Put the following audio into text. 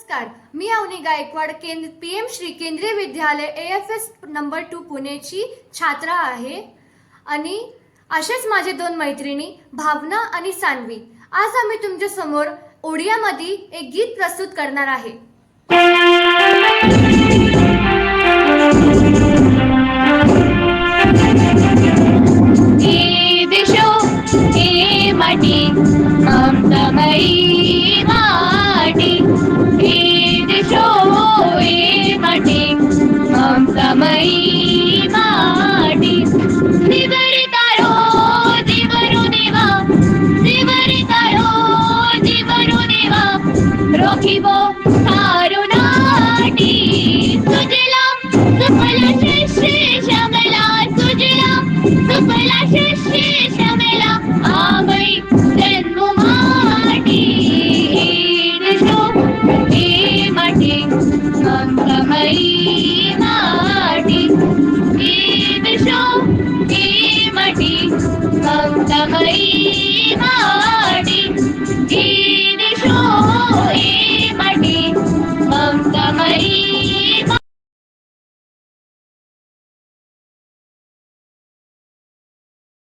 नमस्कार, मी अवनी गायकवाड पीएम श्री केंद्रीय विद्यालय AFS नंबर 2 पुणेची छात्रा आहे आणि असेच माझे दोन मैत्रिणी भावना आणि सान्वी आज आम्ही तुमच्या समोर ओडियामध्ये एक गीत प्रस्तुत करणार आहे। ममतामयी माटी दिवरितारो दिवरु देवा दिवरितारो दिवरु देवा रोखिबो तारुनाटी सुजला सुफला शिष्य श्यामला सुजला सुफला शिष्य श्यामला आवई जन्म माटी देशो हे माटी ममतामयी ममतामयी माटी